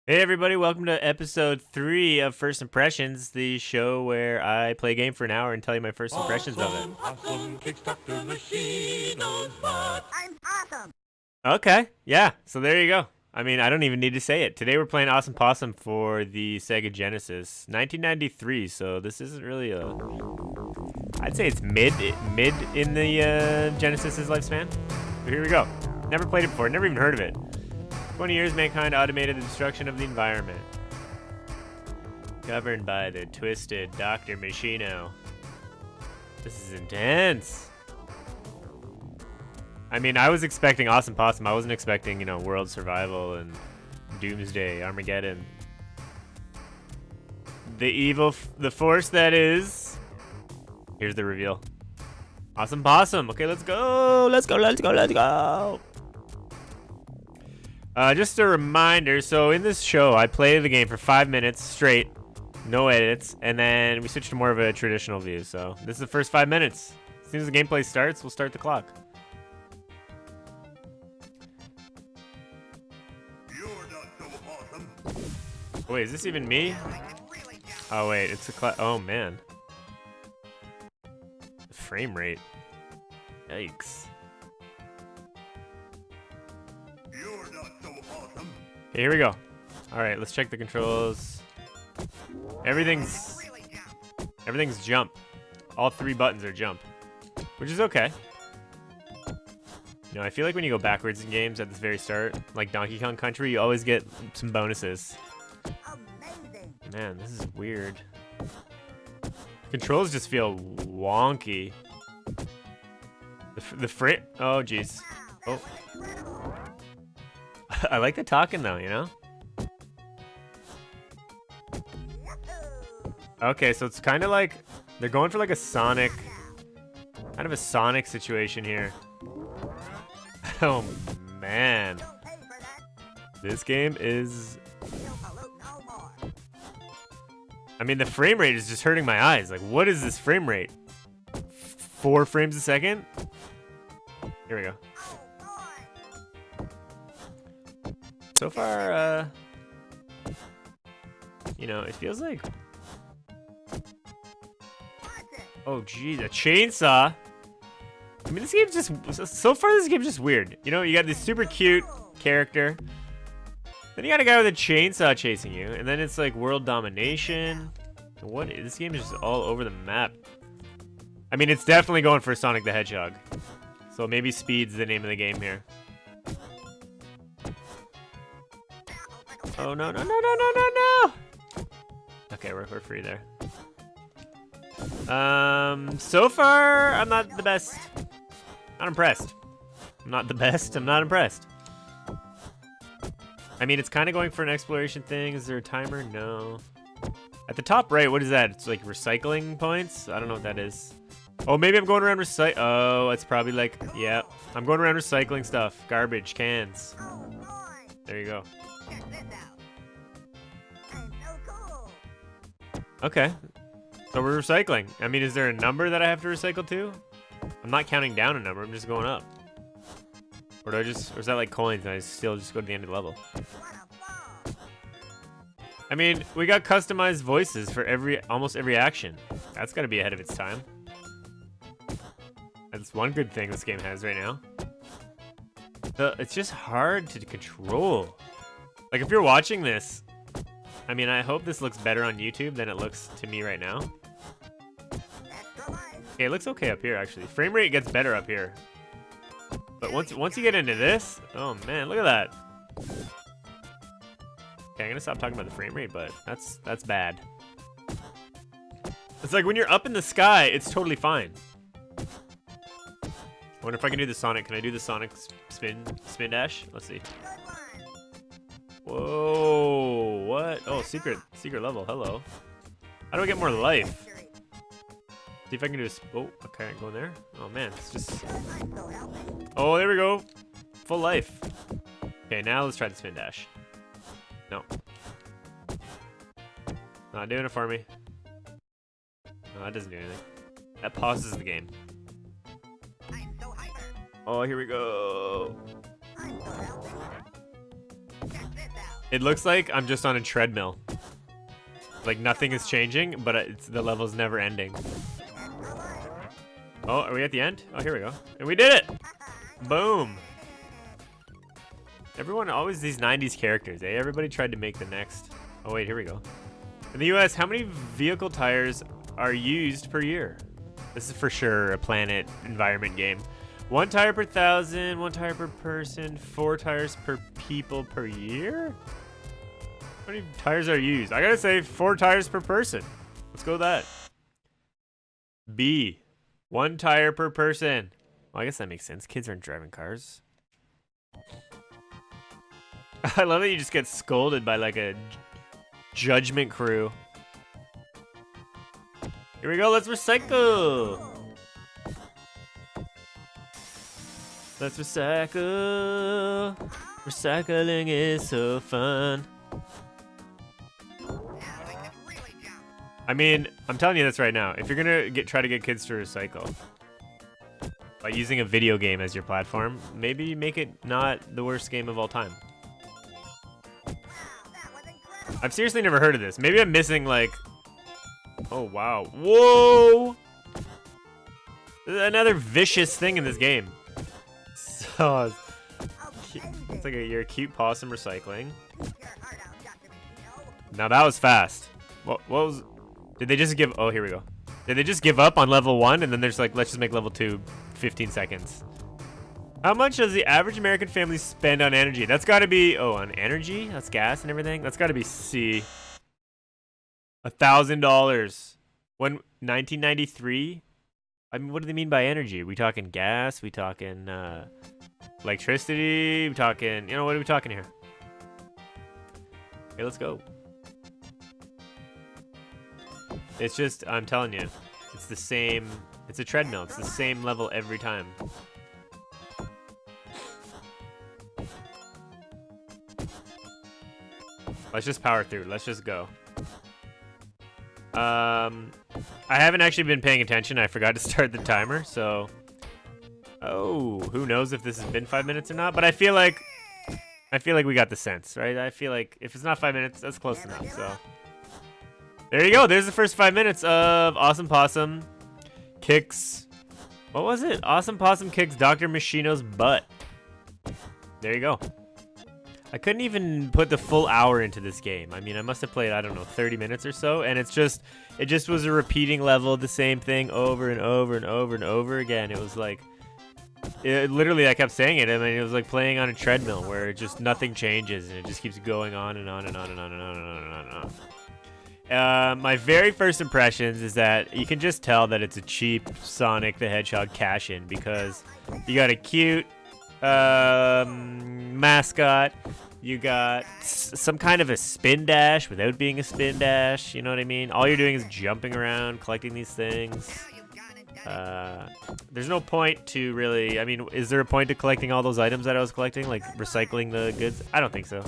Hey everybody, welcome to episode 3 of First Impressions, the show where I play a game for an hour and tell you my first impressions of it. Possum kicks Dr. Machino's butt. I'm Possum. Okay, yeah, so there you go. I mean, I don't even need to say it. Today we're playing Awesome Possum for the SEGA Genesis, 1993, so this isn't really a... I'd say it's mid in the Genesis's lifespan. But here we go. Never played it before, never even heard of it. 20 years, mankind automated the destruction of the environment. Governed by the twisted Dr. Machino. This is intense. I mean, I was expecting Awesome Possum. I wasn't expecting, you know, world survival and doomsday, Armageddon. The force that is. Here's the reveal. Awesome Possum. Okay, let's go. Let's go. Just a reminder, so in this show, I play the game for 5 minutes straight, no edits, and then we switch to more of a traditional view. So this is the first 5 minutes. As soon as the gameplay starts, we'll start the clock. You're not so awesome. Oh, wait, is this even me? Oh wait, it's a oh man. The frame rate. Yikes. You're not so awesome. Okay, here we go. All right, let's check the controls. Everything's jump. All 3 buttons are jump, which is okay. You know, I feel like when you go backwards in games at the very start, like Donkey Kong Country, you always get some bonuses. Amazing. Man, this is weird. Controls just feel wonky. The frame. Oh, jeez. Oh. I like the talking though, you know? Okay, so it's kind of like they're going for like a Sonic, kind of a Sonic situation here. Oh man, this game is. I mean, the frame rate is just hurting my eyes. Like, what is this frame rate? 4 frames a second? Here we go. So far, you know, it feels like... Oh, geez, a chainsaw? I mean, this game's just... So far, this game's just weird. You know, you got this super cute character. Then you got a guy with a chainsaw chasing you. And then it's like world domination. This game is just all over the map. I mean, it's definitely going for Sonic the Hedgehog. So maybe speed's the name of the game here. Oh, no. Okay, we're free there. So far, I'm not the best. Not impressed. I'm not the best. I'm not impressed. I mean, it's kind of going for an exploration thing. Is there a timer? No. At the top right, what is that? It's like recycling points? I don't know what that is. Oh, maybe I'm going around Oh, it's probably like, yeah. I'm going around recycling stuff. Garbage, cans. There you go. Okay. So we're recycling. I mean, is there a number that I have to recycle to? I'm not counting down a number. I'm just going up. Or do I just... Or is that like coins and I still just go to the end of the level? I mean, we got customized voices for almost every action. That's got to be ahead of its time. That's one good thing this game has right now. It's just hard to control. Like, if you're watching this... I mean, I hope this looks better on YouTube than it looks to me right now. Okay, it looks okay up here, actually. Frame rate gets better up here. But once you get into this, oh man, look at that. Okay, I'm gonna stop talking about the frame rate, but that's bad. It's like when you're up in the sky, it's totally fine. I wonder if I can do the Sonic. Can I do the Sonic spin dash? Let's see. Whoa, what? Oh, secret level, hello. How do I get more life? See if I can do this. Oh, okay, go in there. Oh man, it's just... Oh, there we go. Full life. Okay, now let's try the spin dash. No. Not doing it for me. No, that doesn't do anything. That pauses the game. Oh, here we go. It looks like I'm just on a treadmill. Like nothing is changing, but the level's never ending. Oh, are we at the end? Oh, here we go. And we did it! Boom! Everyone, always these 90s characters, eh? Everybody tried to make the next. Oh, wait, here we go. In the US, how many vehicle tires are used per year? This is for sure a planet environment game. 1 tire per 1,000, 1 tire per person, 4 tires per people per year? How many tires are used? I gotta say 4 tires per person. Let's go with that. B, 1 tire per person. Well, I guess that makes sense. Kids aren't driving cars. I love that you just get scolded by like a judgment crew. Here we go, let's recycle. Let's recycle. Recycling is so fun. I mean, I'm telling you this right now. If you're gonna try to get kids to recycle by using a video game as your platform, maybe make it not the worst game of all time. I've seriously never heard of this. Maybe I'm missing like... Oh, wow. Whoa! There's another vicious thing in this game. So, it's like you're a cute possum recycling. Now that was fast. What was... Did they just give... Oh, here we go. Did they just give up on level 1 and then there's like, let's just make level 2 15 seconds? How much does the average American family spend on energy? That's got to be... Oh, on energy? That's gas and everything? That's got to be C. $1,000. When 1993? I mean, what do they mean by energy? We talking gas? We talking electricity? We talking... You know, what are we talking here? Okay, let's go. It's just... I'm telling you. It's the same... It's a treadmill. It's the same level every time. Let's just power through. Let's just go. I haven't actually been paying attention. I forgot to start the timer, so... Oh, who knows if this has been 5 minutes or not, but I feel like we got the sense, right? I feel like if it's not 5 minutes, that's close enough, so... There you go. There's the first 5 minutes of Awesome Possum kicks... What was it? Awesome Possum kicks Dr. Machino's butt. There you go. I couldn't even put the full hour into this game. I mean, I must have played, I don't know, 30 minutes or so, and it just was a repeating level of the same thing over and over and over and over again. It was like, literally, I kept saying it. I mean, it was like playing on a treadmill where it just nothing changes, and it just keeps going on and on and on and on and on and on and on and on. My very first impressions is that you can just tell that it's a cheap Sonic the Hedgehog cash-in because you got a cute mascot. You got some kind of a spin dash without being a spin dash. You know what I mean? All you're doing is jumping around, collecting these things. There's no point to really... I mean, is there a point to collecting all those items that I was collecting? Like recycling the goods? I don't think so.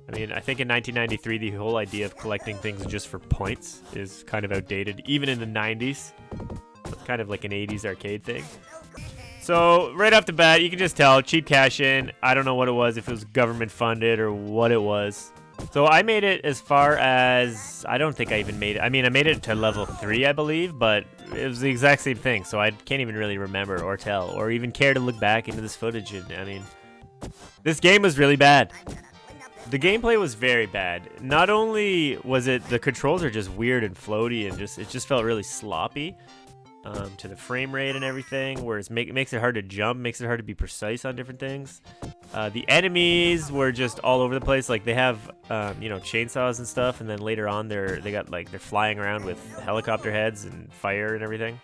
I mean, I think in 1993, the whole idea of collecting things just for points is kind of outdated. Even in the 90s. It's kind of like an 80s arcade thing. So, right off the bat, you can just tell, cheap cash-in. I don't know what it was, if it was government funded or what it was. So, I made it as far as... I don't think I even made it. I mean, I made it to level 3, I believe, but it was the exact same thing. So, I can't even really remember or tell or even care to look back into this footage. And, I mean, this game was really bad. The gameplay was very bad. Not only was it... The controls are just weird and floaty and it just felt really sloppy. To the frame rate and everything, where it makes it hard to jump, makes it hard to be precise on different things. The enemies were just all over the place. Like they have, you know, chainsaws and stuff, and then later on they're flying around with helicopter heads and fire and everything.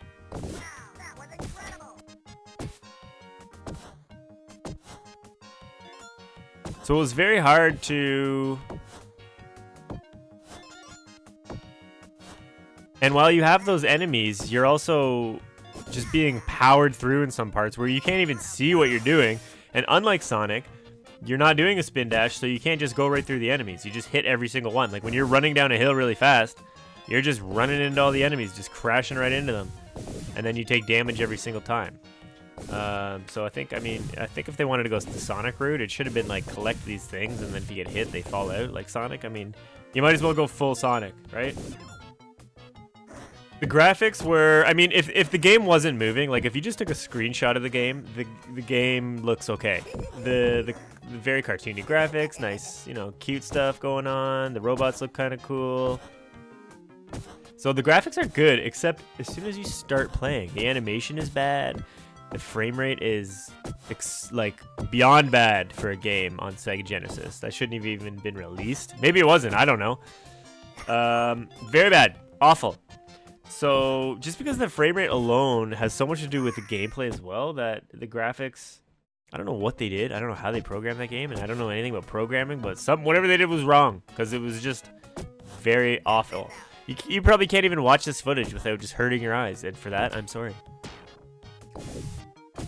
So it was very hard to... And while you have those enemies, you're also just being powered through in some parts where you can't even see what you're doing. And unlike Sonic, you're not doing a spin dash, so you can't just go right through the enemies. You just hit every single one. Like when you're running down a hill really fast, you're just running into all the enemies, just crashing right into them. And then you take damage every single time. So I think if they wanted to go the Sonic route, it should have been like collect these things, and then if you get hit, they fall out like Sonic. I mean, you might as well go full Sonic, right? The graphics were, I mean, if the game wasn't moving, like if you just took a screenshot of the game, the game looks okay. The very cartoony graphics, nice, you know, cute stuff going on. The robots look kind of cool. So the graphics are good, except as soon as you start playing, the animation is bad. The frame rate is like beyond bad for a game on Sega Genesis. That shouldn't have even been released. Maybe it wasn't, I don't know. Very bad, awful. So just because the frame rate alone has so much to do with the gameplay as well, that the graphics, I don't know what they did. I don't know how they programmed that game, and I don't know anything about programming, but whatever they did was wrong, because it was just very awful. You probably can't even watch this footage without just hurting your eyes, and for that, I'm sorry.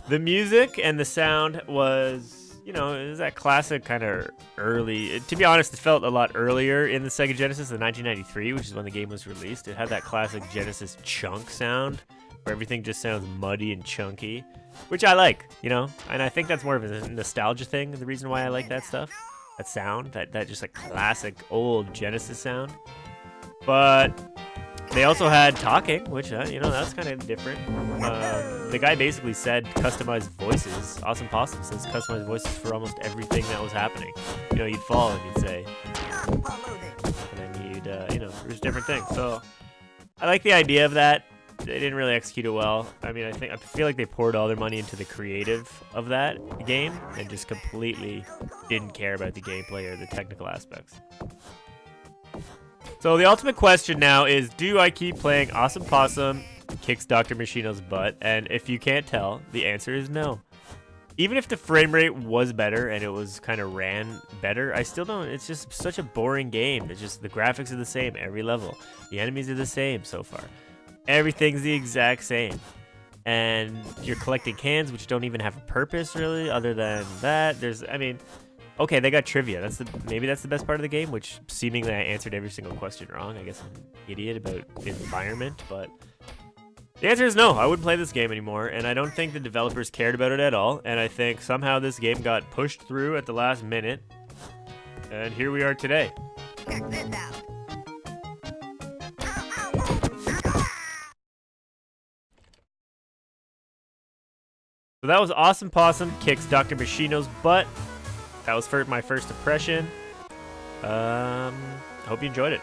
The music and the sound was, you know, it was that classic kind of early. To be honest, it felt a lot earlier in the Sega Genesis than 1993, which is when the game was released. It had that classic Genesis chunk sound, where everything just sounds muddy and chunky, which I like, you know? And I think that's more of a nostalgia thing, the reason why I like that stuff. That sound, that just like classic old Genesis sound. But they also had talking, which, you know, that's kind of different. The guy basically said customized voices. Awesome Possum says customized voices for almost everything that was happening. You know, you'd fall and you'd say, and then you'd, you know, there's different things. So I like the idea of that. They didn't really execute it well. I mean, I feel like they poured all their money into the creative of that game and just completely didn't care about the gameplay or the technical aspects. So the ultimate question now is, do I keep playing Awesome Possum Kicks Dr. Machino's Butt? And if you can't tell, the answer is no. Even if the frame rate was better and it was kind of ran better, I still don't. It's just such a boring game. It's just the graphics are the same every level. The enemies are the same so far. Everything's the exact same. And you're collecting cans, which don't even have a purpose really, other than that. I mean, okay, they got trivia. Maybe that's the best part of the game, which seemingly I answered every single question wrong. I guess I'm an idiot about the environment, but the answer is no. I wouldn't play this game anymore, and I don't think the developers cared about it at all, and I think somehow this game got pushed through at the last minute, and here we are today. Check this out. So that was Awesome Possum Kicks Dr. Machino's Butt. That was my first impression. Hope you enjoyed it.